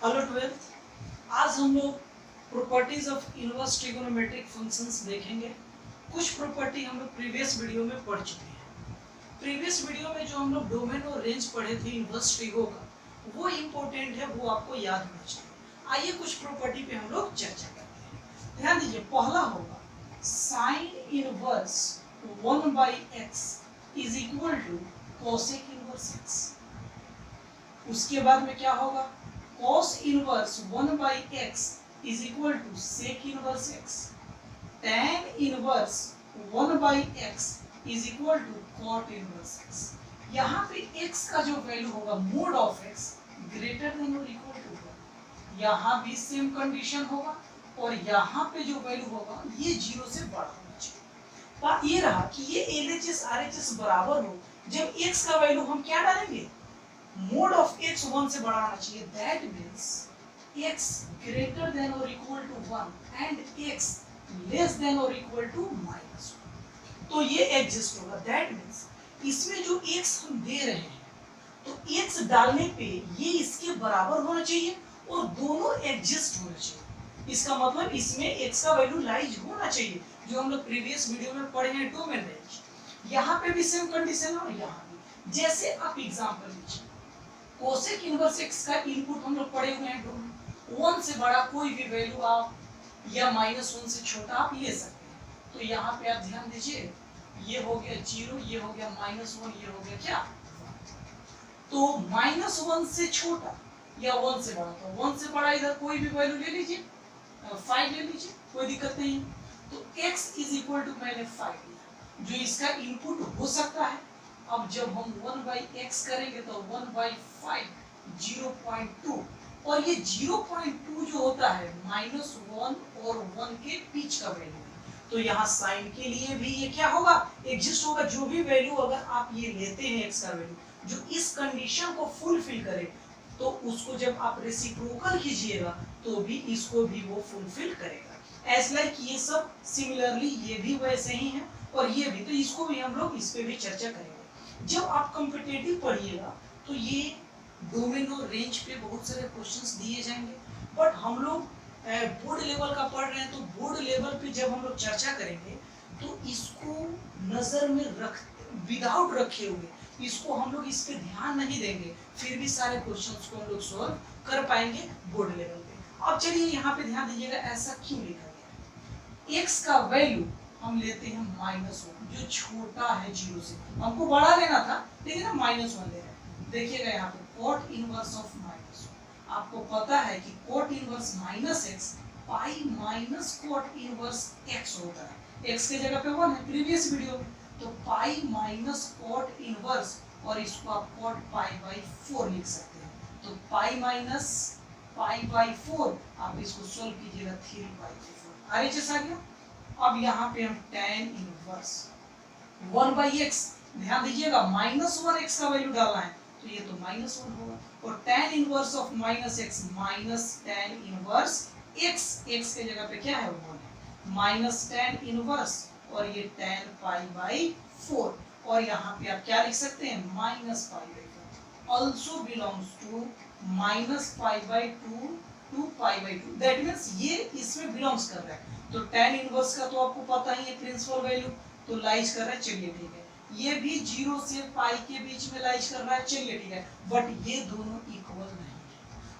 Hello twelfth. आज हम लोग properties of inverse trigonometric functions देखेंगे। कुछ प्रॉपर्टी हम लोग प्रीवियस वीडियो में पढ़ चुके हैं। प्रीवियस वीडियो में जो हम लोग डोमेन और रेंज पढ़े थे इनवर्स ट्रिगो का, वो इम्पोर्टेंट है, वो आपको याद होना चाहिए। आइए कुछ प्रॉपर्टी पे हम लोग चर्चा करते हैं। ध्यान दीजिए, पहला होगा sine inverse 1/x is equal to cosec inverse x। उसके बाद में क्या होगा, cos inverse 1/x is equal to sec inverse x। tan inverse 1/x is equal to cot inverse x। यहाँ पे x का जो वैल्यू होगा mod of x greater than और इक्वल टू 1। यहाँ भी सेम कंडीशन होगा और यहाँ पे जो वैल्यू होगा ये 0 से बड़ा होना चाहिए। बात ये रहा कि ये LHS RHS बराबर हो जब x का वैल्यू हम क्या डालेंगे, मोड ऑफ x 1 से बड़ा होना चाहिए। That means x greater than और equal to 1 and x less than और इक्वल टू -1, तो ये एग्जिस्ट होगा। दैट मींस इसमें जो x हम दे रहे हैं तो x डालने पे ये इसके बराबर होना चाहिए और दोनों एग्जिस्ट होना चाहिए। इसका मतलब इसमें x का वैल्यू लाइज होना चाहिए, जो हम लोग प्रीवियस वीडियो में पढ़े हैं डोमेन रेंज। यहाँ पे भी सेम कंडीशन है और यहाँ भी। जैसे आप एग्जांपल लीजिए, कोसेक इनवर्स x का इनपुट हम लोग पढ़े हुए हैं 1 से बड़ा कोई भी वैल्यू आप या -1 से छोटा आप ले सकते हैं। तो यहाँ पे आप ध्यान दीजिए, ये हो गया 0, ये हो गया -1, ये हो गया क्या, तो -1 से छोटा या 1 से बड़ा, तो 1 से बड़ा इधर कोई भी वैल्यू ले लीजिए, 5 ले लीजिए, कोई दिक्कत नहीं है। तो x इज इक्वल टू मैंने 5 लिया, जो इसका इनपुट हो सकता है। अब जब हम 1/x करेंगे तो 1/5 0.2, और ये 0.2 जो होता है -1 और 1 के बीच का वैल्यू है। तो यहाँ साइन के लिए भी ये क्या होगा, एग्जिस्ट होगा। जो भी वैल्यू अगर आप ये लेते हैं x का वैल्यू जो इस कंडीशन को फुलफिल करे, तो उसको जब आप रेसिप्रोकल कीजिएगा तो भी इसको भी वो फुलफिल करेगा। एज लाइक ये सब सिमिलरली ये भी वैसे ही है और ये भी, तो इसको भी हम लोग इस पे भी चर्चा करेंगे। जब आप कॉम्पिटिटिव पढ़िएगा तो ये डोमेन और रेंज पे बहुत सारे क्वेश्चंस दिए जाएंगे, बट हम लोग बोर्ड लेवल का पढ़ रहे हैं, तो बोर्ड लेवल पे जब हम लोग चर्चा करेंगे तो इसको नजर में रख विदाउट रखे हुए इसको हम लोग इस पे ध्यान नहीं देंगे, फिर भी सारे क्वेश्चंस को हम लोग सॉल्व कर पाएंगे बोर्ड लेवल पे। अब चलिए यहाँ पे ध्यान दीजिएगा, ऐसा क्यों लिखा गया है। x का वैल्यू हम लेते हैं -1, जो छोटा है 0 से। हमको बड़ा लेना था लेकिन हम -1 ले रहे हैं। देखिएगा यहाँ पे cot इनवर्स ऑफ -1, आपको पता है कि cot inverse -x pi minus cot inverse x होता है। x के जगह पे 1 है प्रीवियस वीडियो में, तो पाई माइनस cot इनवर्स, और इसको आप cot π/4 लिख सकते हैं। तो पाई माइनस π/4 आप इसको सॉल्व कीजिएगा 3π/4 RHS आ गया। अब यहाँ पे हम tan इनवर्स 1/x, ध्यान दीजिएगा -1x का वैल्यू डालना है तो ये तो -1 होगा, और tan inverse of -x minus tan inverse x के जगह पे क्या है 1 है, माइनस tan इनवर्स और ये tan π/4, और यहाँ पे आप क्या लिख सकते हैं -π/4 also belongs to -π/2 to π/2। That means ये इसमें बिलोंग्स कर रहा है। तो tan इनवर्स का तो आपको पता ही है प्रिंसिपल वैल्यू, तो लाइज कर रहा है, चलिए ठीक है। ये भी 0 से पाई के बीच में लाइज कर रहा है, चलिए ठीक है। बट ये दोनों इक्वल नहीं है,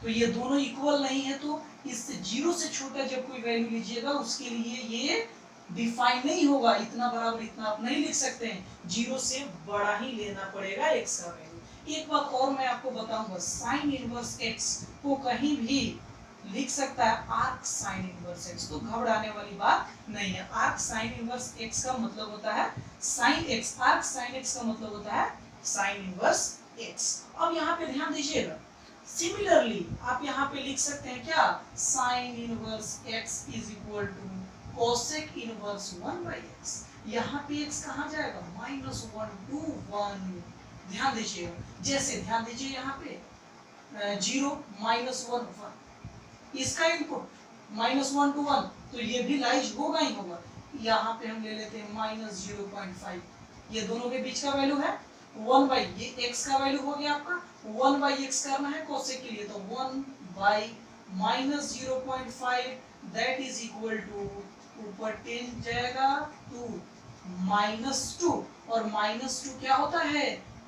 तो ये दोनों इक्वल नहीं है, तो इससे 0 से छोटा जब कोई वैल्यू लीजिएगा उसके लिए ये डिफाइन नहीं होगा। इतना बराबर इतना आप नहीं लिख सकते हैं, 0 से बड़ा ही लेना पड़ेगा x का वैल्यू। एक बात और मैं आपको बताऊंगा, साइन इनवर्स x को कहीं भी लिख सकता है आर्क साइन इनवर्स x, तो घबराने वाली बात नहीं है। आर्क साइन इनवर्स x का मतलब होता है sine x, arc sine x का मतलब होता है साइन इनवर्स x। अब यहाँ पे ध्यान दीजिएगा, सिमिलरली आप यहाँ पे लिख सकते हैं क्या, sine inverse x is equal to cosec inverse 1/x। यहाँ पे x कहाँ जाएगा, -1 to 1। ध्यान दीजिएगा, जैसे ध्यान दीजिए यहाँ पे 0 -1 1, इसका इनपुट -1 to 1, तो ये भी लाइज होगा ही होगा। यहाँ पे हम ले लेते हैं -0.5, ये दोनों के बीच का वैल्यू है, 1 बाई ये x का वैल्यू हो गया आपका 1 बाई एक्स करना है कोसेक के लिए तो 1 by minus 0.5 that is equal to ऊपर 10 जाएगा 2 -2 और -2 क्या होता है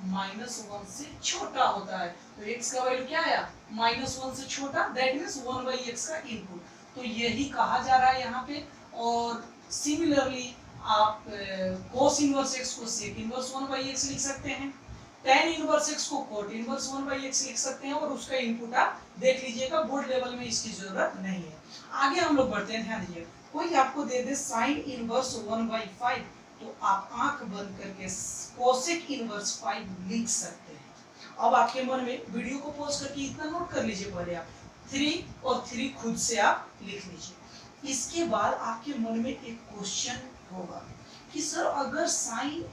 -1 से छोटा होता है तो x का वैल्यू क्या आया -1 से छोटा दैट मींस 1 बाई एक्स का इनपुट तो यही कहा जा रहा है यहाँ पे और सिमिलरली आप cos इनवर्स x को sec इनवर्स 1 बाई एक्स लिख सकते हैं tan इनवर्स x को cot इनवर्स 1 बाई एक्स लिख सकते हैं और उसका इनपुट आप देख लीजिएगा बोर्ड लेवल में इसकी जरूरत नहीं है आगे हम लोग बढ़ते हैं ध्यान दीजिए कोई आपको दे दे sin इनवर्स 1 बाई 5 तो आप आंख बंद करके कोसेक इनवर्स 5 लिख सकते हैं अब आपके मन में वीडियो को पॉज करके इतना नोट कर लीजिए पहले आप 3 और 3 खुद से आप लिख लीजिए इसके बाद आपके मन में एक क्वेश्चन होगा कि सर अगर साइन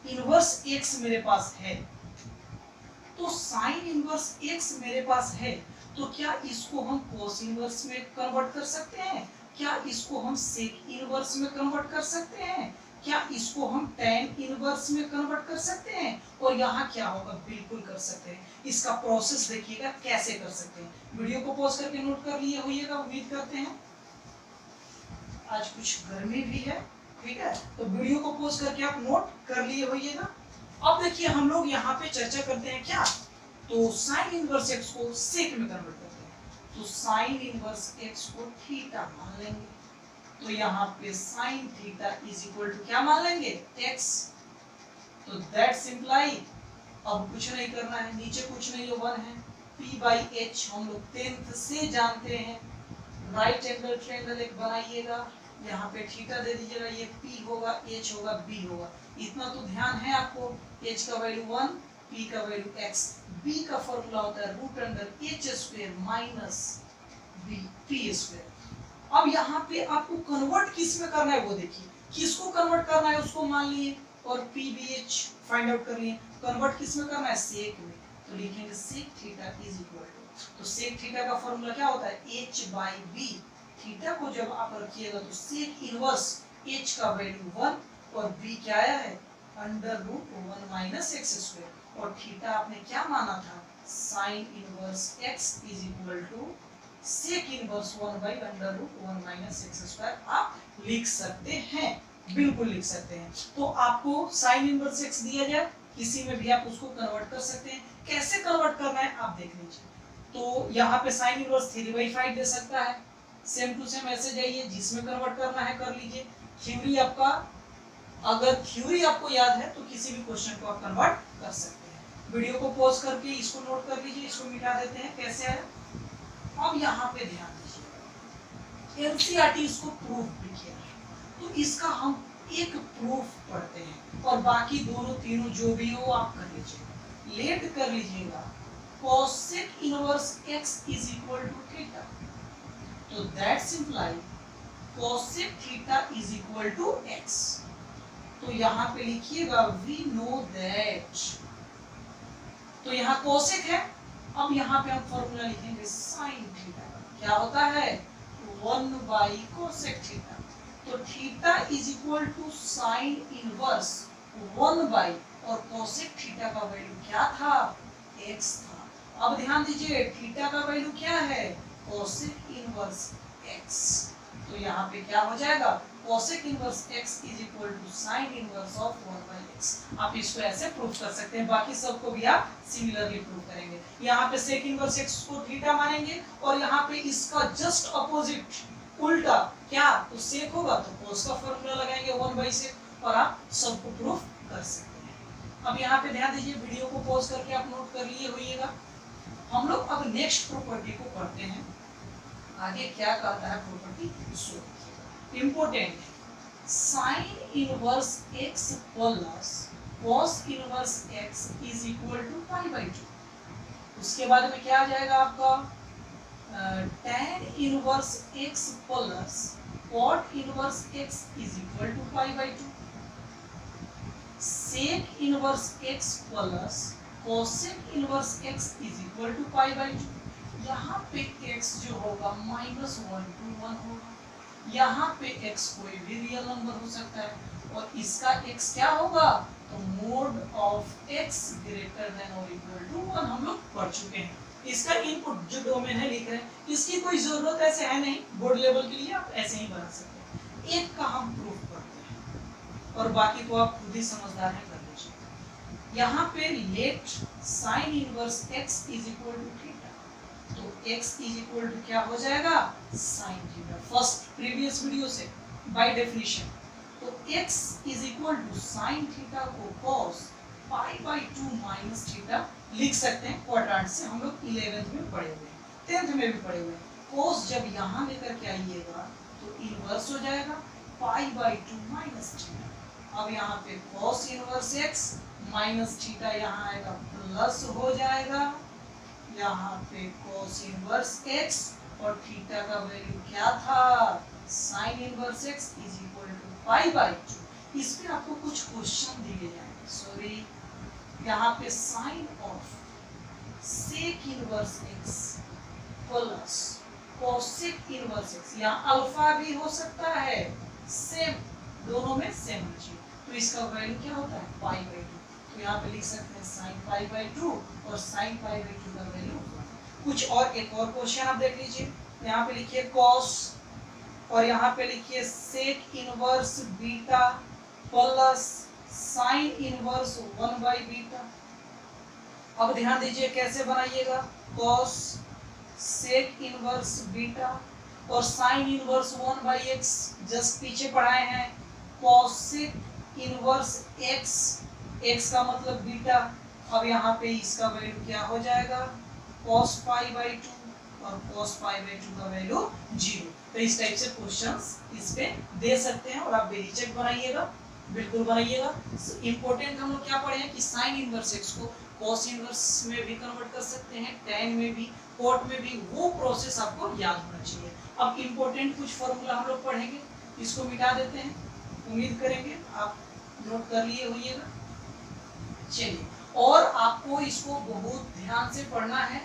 इनवर्स x मेरे पास है तो साइन इनवर्स x मेरे पास है तो क्या इसको हम कोस इनवर्स में कन्वर्ट कर सकते हैं क्या इसको हम सेक इनवर्स में कन्वर्ट कर सकते हैं क्या इसको हम tan इनवर्स में कन्वर्ट कर सकते हैं और यहाँ क्या होगा बिल्कुल कर सकते हैं इसका प्रोसेस देखिएगा कैसे कर सकते हैं वीडियो को पॉज करके नोट कर लिए होइएगा उम्मीद करते हैं आज कुछ गर्मी भी है ठीक है तो वीडियो को पॉज करके आप नोट कर लिए होइएगा अब देखिए हम लोग यहाँ पे चर्चा करते हैं क्या तो साइन इनवर्स x को सेक में कन्वर्ट करते हैं तो साइन इनवर्स x को थीटा मान लेंगे तो यहाँ पे sine theta is equal to क्या मान लेंगे x तो दैट सिंप्लाई अब कुछ नहीं करना है नीचे कुछ नहीं 1 है p बाई h हम लोग 10th से जानते हैं राइट एंगल ट्रायंगल एक बनाइएगा यहाँ पे थीटा दे दीजिएगा ये p होगा h होगा b होगा इतना तो ध्यान है आपको h का वैल्यू 1 p का वैल्यू x b का फॉर्मूला होता है root under h square minus b p square अब यहाँ पे आपको कन्वर्ट किस में करना है वो देखिए किसको कन्वर्ट करना है उसको मान लिए और p b h find out कर लिए कन्वर्ट किस में करना है सेक में तो लिखेंगे sec theta is equal to तो सेक थीटा का फॉर्मूला क्या होता है h बाई b थीटा को जब आप रखिएगा तो सेक इनवर्स h का वैल्यू 1 और b क्या आया है under root 1 minus x square और थीटा आपने क्या माना था sine inverse x is equal to sec inverse 1 by under root 1 minus x square आप लिख सकते हैं बिल्कुल लिख सकते हैं तो आपको साइन इनवर्स x दिया जाए किसी में भी आप उसको कन्वर्ट कर सकते हैं कैसे कन्वर्ट करना है आप देख लीजिए तो यहाँ पे साइन इनवर्स 3/5 दे सकता है सेम टू सेम ऐसे जाइए जिसमें कन्वर्ट करना है कर लीजिए थ्योरी आपका अगर थ्योरी आपको याद है तो किसी भी क्वेश्चन को आप कन्वर्ट कर सकते हैं वीडियो को पॉज करके इसको नोट कर लीजिए इसको मिटा देते हैं कैसे आया अब यहाँ पे ध्यान दीजिए एनसीईआरटी इसको प्रूफ भी किया है तो इसका हम एक प्रूफ पढ़ते हैं और बाकी दोनों तीनों जो भी हो आप कर लीजिएगा लेट कर लीजिएगा cosec inverse x is equal to theta तो that simply cosec theta is equal to x तो यहाँ पे लिखिएगा वी नो दैट तो यहाँ cosec है अब यहाँ पे हम फॉर्मूला लिखेंगे sin थीटा क्या होता है 1 बाई cosec थीटा तो theta is equal to sine inverse 1 by और cosec थीटा का वैल्यू क्या था x था अब ध्यान दीजिए थीटा का वैल्यू क्या है cosec इनवर्स x तो यहाँ पे क्या हो जाएगा cosec inverse x is equal to sin inverse of 1 by x आप इसको ऐसे प्रूफ कर सकते हैं बाकी सबको भी आप सिमिलरली प्रूफ करेंगे यहाँ पे sec इनवर्स x को थीटा मानेंगे और यहाँ पे इसका जस्ट अपोजिट उल्टा क्या तो sec होगा तो cos का फॉर्मूला लगाएंगे 1 बाई sec और आप सबको प्रूफ कर सकते हैं अब यहाँ पे ध्यान दीजिए वीडियो को पॉज करके आप नोट कर लिए होइएगा हम लोग अब नेक्स्ट प्रॉपर्टी को पढ़ते हैं आगे क्या कहता है property important sine inverse x plus cos inverse x is equal to pi by 2 उसके बाद में क्या आ जाएगा आपका tan inverse x plus cot inverse x is equal to pi by 2 sec inverse x plus cosec inverse x is equal to pi by 2 यहाँ पे x जो होगा -1 to 1 होगा यहाँ पे x कोई भी रियल नंबर हो सकता है और इसका x क्या होगा तो mode of x greater than और इक्वल टू 1 हम लोग पढ़ चुके हैं। इसका इनपुट जो डोमेन है लिख रहे हैं, इसकी कोई जरूरत ऐसे है नहीं, बोर्ड लेवल के लिए आप ऐसे ही बना सकते हैं। एक का हम प्रूफ करते हैं और बाकी तो आप खुद ही समझदार हैं, कर लीजिए। यहाँ पे let sine inverse x is equal to theta, तो x इज इक्वल टू क्या हो जाएगा, sine theta, first previous video से बाय डेफिनेशन। तो x is equal to sine theta को cos pi by 2 minus theta लिख सकते हैं क्वाड्रेंट से, हम लोग 11th में पढ़े हुए हैं, 10th में भी पढ़े हुए हैं। cos जब यहाँ लेकर के आइएगा तो इनवर्स हो जाएगा पाई बाई 2 माइनस थीटा। अब यहाँ पे cos inverse x minus theta यहाँ आएगा प्लस हो जाएगा, यहाँ पे cos इनवर्स x और थीटा का वैल्यू क्या था, sine inverse x is equal to pi by 2। इस पे आपको कुछ क्वेश्चन दिए जाएंगे, सॉरी यहाँ पे sine of sec inverse x plus cosec inverse x, यहाँ अल्फा भी हो सकता है, सेम दोनों में सेम लीजिए, तो इसका वैल्यू क्या होता है पाई बाई 2। तो यहाँ पे लिख सकते हैं साइन पाई बाई 2 और साइन पाई बाई 2 का वैल्यू कुछ और। एक और क्वेश्चन आप देख लीजिए, यहाँ पे लिखिए कॉस और यहाँ पे लिखिए sec inverse beta plus sine inverse 1 by beta. अब ध्यान दीजिए कैसे बनाइएगा, कॉस सेक इनवर्स बीटा और sine inverse 1 by x, just पीछे पढ़ाए हैं, कॉसेक इनवर्स एक्स, एक्स का मतलब बीटा। अब यहाँ पे इसका वैल्यू क्या हो जाएगा, cos पाई बाई 2 और cos पाई बाई 2 का वैल्यू 0। तो इस टाइप से क्वेश्चंस इस पे दे सकते हैं और आप बेहिचक बनाइएगा, बिल्कुल बनाइएगा। इंपॉर्टेंट हम लोग क्या पढ़े हैं कि साइन इनवर्स x को cos इनवर्स में भी कन्वर्ट कर सकते हैं, tan में भी, cot में भी, वो प्रोसेस आपको याद होना चाहिए। अब इंपॉर्टेंट कुछ फॉर्मूला हम लोग पढ़ेंगे, इसको मिटा देते हैं, उम्मीद करेंगे आप नोट कर लिए होइएगा। चलिए, और आपको इसको बहुत ध्यान से पढ़ना है।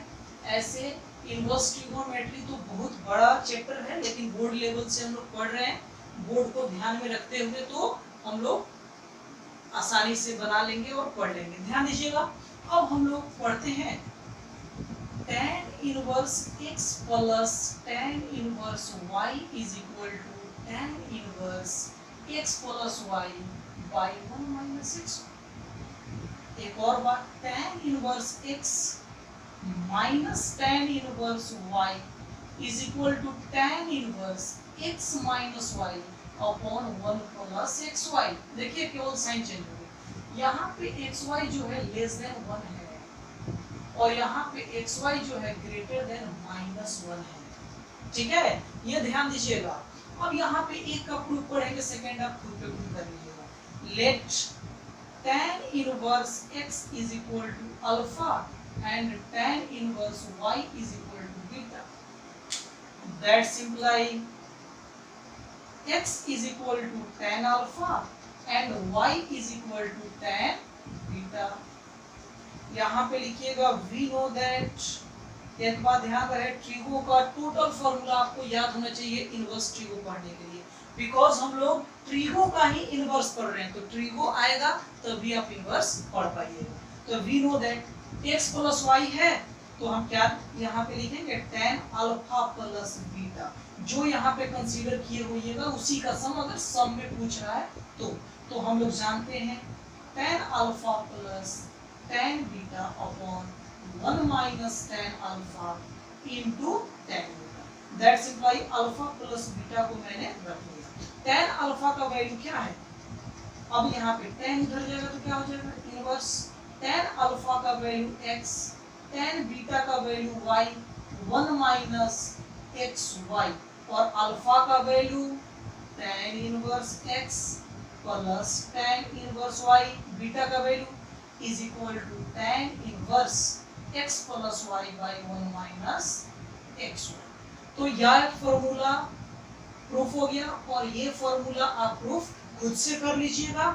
ऐसे इनवर्स ट्रिगोनोमेट्री तो बहुत बड़ा चैप्टर है, लेकिन बोर्ड लेवल से हम लोग पढ़ रहे हैं, बोर्ड को ध्यान में रखते हुए तो हम लोग आसानी से बना लेंगे और पढ़ लेंगे। ध्यान दीजिएगा, अब हम लोग पढ़ते हैं tan inverse x plus tan inverse y is equal to tan inverse x plus y by 1 minus x। एक और बात, tan inverse x minus tan inverse y is equal to tan inverse x minus y upon 1 plus xy। देखिए केवल sign change हो गया, यहाँ पे xy जो है लेस देन 1 है और यहाँ पे xy जो है ग्रेटर देन माइनस 1 है, ठीक है, ये ध्यान दीजिएगा। अब यहाँ पे एक का प्रूफ पढ़ेंगे, सेकेंड आप खुद पे प्रूफ कर लीजिएगा। Let tan inverse x is equal to alpha and tan inverse y is equal to beta. That's imply x is equal to tan alpha and y is equal to tan beta. यहाँ पे लिखिएगा we know that, एक बात ध्यान रहे, trigo का total formula आपको याद होना चाहिए इनवर्स ट्रिगो पढ़ने के लिए, बिकॉज हम लोग ट्रिगो का ही इनवर्स पढ़ रहे हैं, तो ट्रिगो आएगा तभी आप इनवर्स पढ़ पाइएगा। तो we know that x plus y है, तो हम क्या यहाँ पे लिखेंगे tan अल्फा प्लस बीटा, जो यहाँ पे कंसीडर किए होइएगा उसी का सम, अगर सम में पूछ रहा है तो हम लोग जानते हैं tan alpha plus tan beta upon 1 minus tan alpha into tan beta. That's imply alpha plus beta को मैंने रख लिया। tan अल्फा का वैल्यू क्या है, अब यहाँ पे tan इधर जाएगा तो क्या हो जाएगा इनवर्स, tan अल्फा का वैल्यू x, tan बीटा का वैल्यू y, 1 माइनस xy और अल्फा का value tan inverse x plus tan inverse y, beta का value is equal to tan inverse x plus y by 1 minus xy। तो यह formula proof हो गया और ये फॉर्मूला आप प्रूफ खुद से कर लीजिएगा,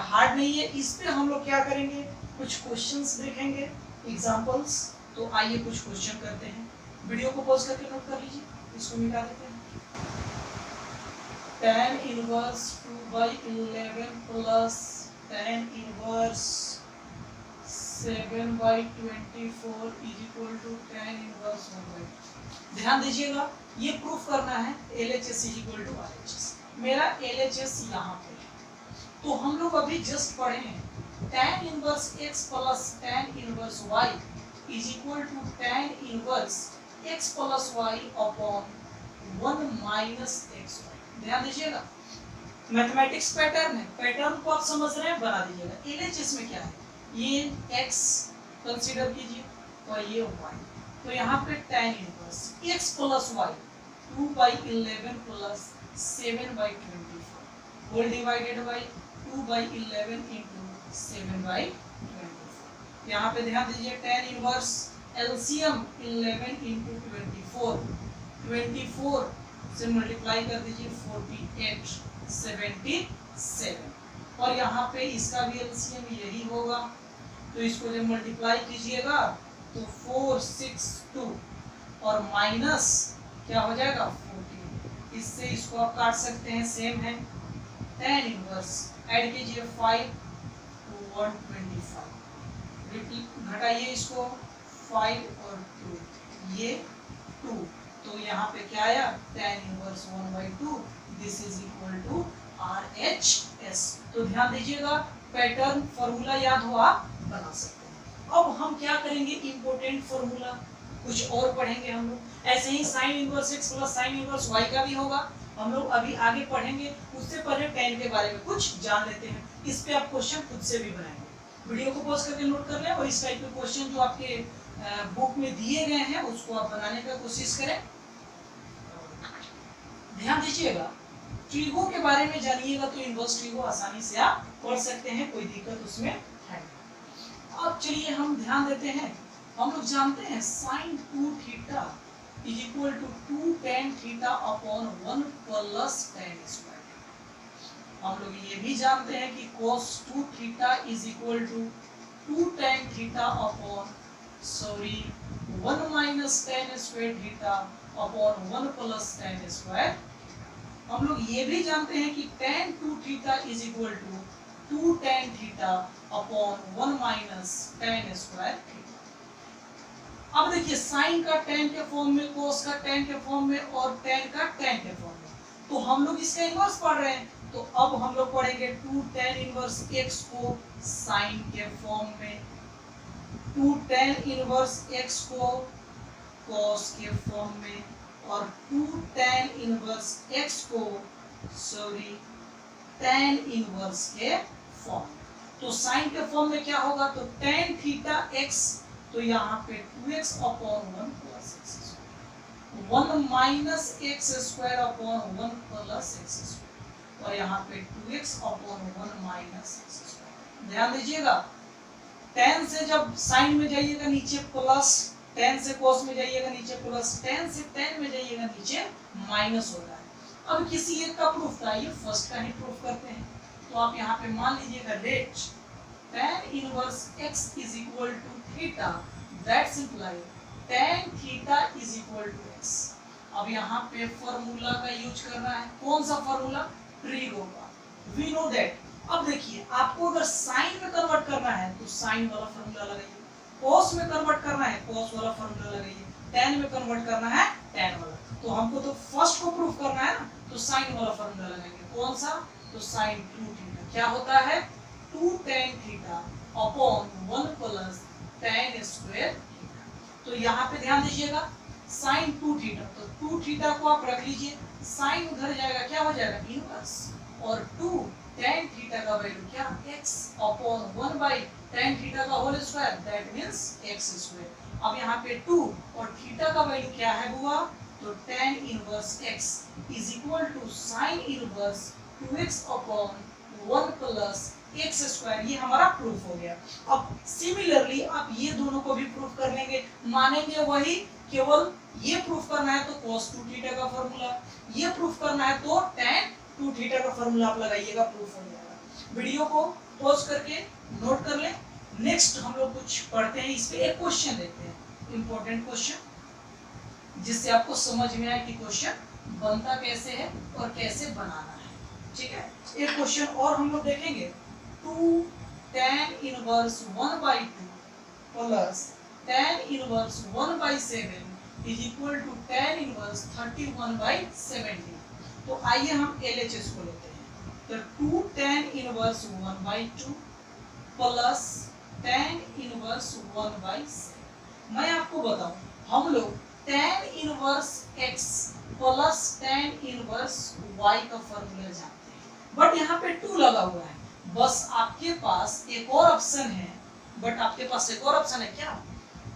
हार्ड नहीं है। इस पे हम लोग क्या करेंगे, कुछ क्वेश्चंस देखेंगे, एग्जांपल्स। तो आइए कुछ क्वेश्चन करते हैं, वीडियो को पॉज करके नोट कर लीजिए, इसको मिटा देते हैं। tan inverse 2/11 plus tan inverse 7/24 is equal to tan inverse 1/2। ध्यान दीजिएगा, ये प्रूफ करना है LHS is equal to RHS। मेरा LHS यहाँ पे है, तो हम लोग अभी जस्ट पढ़े हैं tan inverse x plus tan inverse y is equal to tan inverse x plus y upon 1 minus xy। ध्यान दीजिएगा, मैथमेटिक्स पैटर्न है, पैटर्न को आप समझ रहे हैं, बना दीजिएगा। LHS में क्या है, ये x कंसीडर कीजिए और ये y, तो यहाँ पे tan inverse x plus y 2/11 plus 7/24 whole divided by 2/11 into 7/24। यहाँ पे ध्यान दीजिए tan इनवर्स एलसीएम 11 इंटू 24 से मल्टीप्लाई कर दीजिए 48 77, और यहाँ पे इसका भी एलसीएम यही होगा, तो इसको जब मल्टीप्लाई कीजिएगा तो 462 और माइनस क्या हो जाएगा 14, इससे इसको आप काट सकते हैं, सेम है। tan इनवर्स ऐड कीजिए 5 to 125, घटाइए इसको 5 और 2 ये 2, तो यहाँ पे क्या आया tan inverse 1/2, this is equal to RHS। तो ध्यान दीजिएगा, पैटर्न फॉर्मूला याद हो आप बना सकते हैं। अब हम क्या करेंगे, इंपॉर्टेंट फॉर्मूला कुछ और पढ़ेंगे हम लोग। ऐसे ही sine inverse x plus sine inverse y का भी होगा, हम लोग अभी आगे पढ़ेंगे। उससे पहले tan के बारे में कुछ जान लेते हैं, इस पे आप क्वेश्चन खुद से भी बनाएंगे। वीडियो को पॉज करके नोट कर लें और इस टाइप के क्वेश्चन जो आपके बुक में दिए गए हैं उसको आप बनाने का कोशिश करें। ध्यान दीजिएगा, ट्रिगो के बारे में जानिएगा तो इनवर्स ट्रिगो आसानी से आप पढ़ सकते हैं, कोई दिक्कत उसमें है। अब चलिए हम ध्यान देते हैं, हम लोग जानते हैं sin 2 theta is equal to 2 tan theta upon 1 plus tan square. हम लोग ये भी जानते हैं कि cos 2 theta is equal to 2 tan theta upon 1 minus tan square theta upon 1 plus tan square. हम लोग ये भी जानते हैं कि tan 2 theta is equal to 2 tan theta upon 1 minus tan square theta. अब देखिए, साइन का tan के फॉर्म में, cos का tan के फॉर्म में और tan का tan के फॉर्म में, तो हम लोग इसका इनवर्स पढ़ रहे हैं, तो अब हम लोग पढ़ेंगे 2 tan इनवर्स x को साइन के फॉर्म में, 2 tan इनवर्स x को cos के फॉर्म में, और 2 tan इनवर्स x को tan इनवर्स के फॉर्म। तो साइन के फॉर्म में क्या होगा, तो tan थीटा x, तो यहाँ पे 2x upon 1 plus x square, 1 minus x square upon 1 plus x square, और यहाँ पे 2x upon 1 minus x square. ध्यान दीजिएगा, tan से जब साइन में जाइएगा नीचे प्लस, tan से cos में जाइएगा नीचे प्लस, tan से tan में जाइएगा नीचे माइनस होता है। अब किसी एक का प्रूफ था, ये फर्स्ट का ही प्रूफ करते हैं, तो आप यहाँ पे मान लीजिएगा let tan inverse x is equal to theta, that's imply tan theta is equal to x। अब यहाँ पे फॉर्मूला का यूज करना है, कौन सा फॉर्मूला, ट्रिगो का, वी नो दैट। अब देखिए, आपको अगर साइन में कन्वर्ट करना है तो साइन वाला फॉर्मूला लगाइए, cos में कन्वर्ट करना है cos वाला फॉर्मूला लगाइए, tan में कन्वर्ट करना है tan वाला। तो हमको तो फर्स्ट को प्रूफ करना है ना, तो साइन वाला फॉर्मूला लगाएंगे, कौन सा, तो sin 2 थीटा क्या होता है, 2 tan theta upon 1 plus tan square theta. तो यहाँ पे ध्यान दीजिएगा, sin 2 थीटा, तो 2 थीटा को आप रख लीजिए, sin उधर जाएगा, क्या हो जाएगा इनवर्स, और 2 tan थीटा का वैल्यू क्या, x upon 1 by tan theta का whole square, that means x square. अब यहाँ पे 2 और थीटा का वैल्यू क्या है हुआ, तो tan inverse x is equal to sin inverse 2x upon 1 plus x square. ये हमारा प्रूफ हो गया। अब सिमिलरली आप ये दोनों को भी प्रूफ कर लेंगे, मानेंगे वही, केवल ये प्रूफ करना है तो cos 2 थीटा का फॉर्मूला, ये प्रूफ करना है तो tan 2 थीटा का फॉर्मूला आप लगाइएगा, प्रूफ हो जाएगा। वीडियो को पॉज करके नोट कर लें। नेक्स्ट हम लोग कुछ पढ़ते हैं, इस पे एक क्वेश्चन देखते हैं, इंपॉर्टेंट क्वेश्चन, जिससे आपको समझ में आए कि क्वेश्चन बनता कैसे है और कैसे बनाना है। ठीक है, एक क्वेश्चन और हम लोग देखेंगे, 2 2 tan inverse 1/2 plus tan inverse 1/7 is equal to tan inverse 31/70। तो आइए हम LHS को लेते हैं। तो 2 tan inverse 1/2 plus tan inverse 1/7। मैं आपको बताऊं, हम लोग tan inverse x plus tan inverse y का फॉर्मूला जानते हैं, बट यहाँ पे 2 लगा हुआ है। बस आपके पास एक और ऑप्शन है, बट आपके पास एक और ऑप्शन है क्या?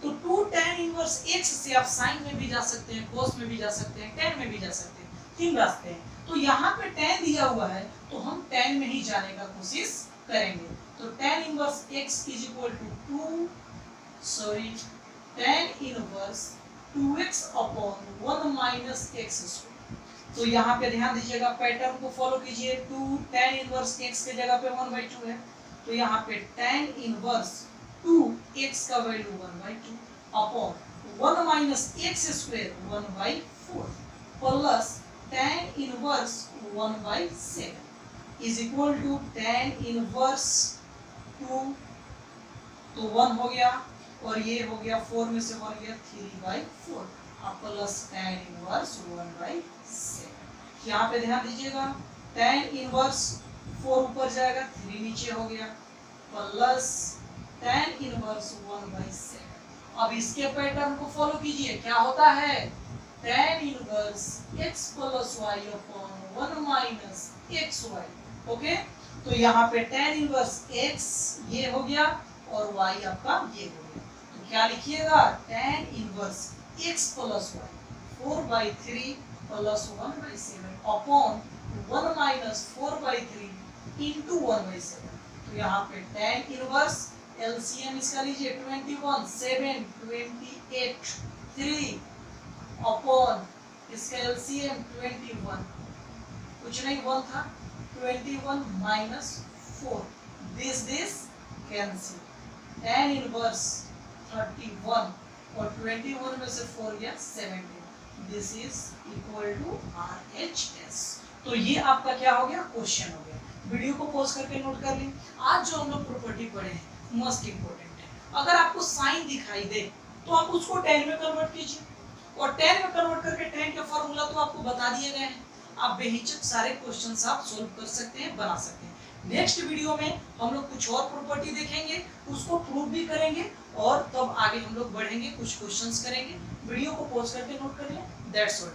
तो 2 tan इनवर्स x से आप sin में भी जा सकते हैं, cos में भी जा सकते हैं, tan में भी जा सकते हैं, 3 रास्ते हैं। तो यहाँ पे tan दिया हुआ है तो हम tan में ही जाने का कोशिश करेंगे। तो tan inverse x is equal to tan inverse 2x upon 1 minus x square. तो यहाँ पे ध्यान दीजिएगा, पैटर्न को फॉलो कीजिए। 2 tan इनवर्स x के जगह पे 1/2 है, तो यहाँ पे tan इनवर्स 2x का value 1/2 upon 1 minus x square 1/4 plus tan inverse 1/7 is equal to tan inverse 2, तो 1 हो गया और ये हो गया 4 में से 1 गया 3/4 प्लस tan इनवर्स 1/7। यहाँ पे ध्यान दीजिएगा, tan इनवर्स 4 ऊपर जाएगा, 3 नीचे हो गया प्लस tan इनवर्स 1/7। अब इसके पैटर्न को फॉलो कीजिए, क्या होता है? tan inverse x plus y upon 1 minus xy। Okay, तो यहाँ पे tan इनवर्स x ये हो गया और y आपका ये हो गया। तो क्या लिखिएगा? tan inverse x plus y 4/3 plus 1/7 upon 1 minus 4/3 into 1/7। तो यहाँ पे tan इनवर्स एलसीएम इसका लीजिए 21 7 28 3 अपॉन इसका एलसीएम 21, कुछ नहीं 1 था, 21 minus 4, this cancel, tan inverse 31 और 21 में से 4 गया 17, this is equal to RHS। तो ये आपका क्या हो गया? क्वेश्चन हो गया। वीडियो को पॉज करके नोट कर लें। आज जो हम लोग प्रॉपर्टी पढ़े हैं मोस्ट इंपोर्टेंट है। अगर आपको साइन दिखाई दे तो आप उसको tan में कन्वर्ट कीजिए, और tan में कन्वर्ट करके tan का फॉर्मूला तो आपको बता दिए गए हैं। आप बेहिचक सारे क्वेश्चंस आप सोल्व कर सकते हैं, बना सकते हैं। नेक्स्ट वीडियो में हम लोग कुछ और प्रॉपर्टी देखेंगे, उसको प्रूव भी करेंगे, और तब आगे हम लोग बढ़ेंगे, कुछ क्वेश्चंस करेंगे। वीडियो को पॉज करके नोट कर लें। That's all.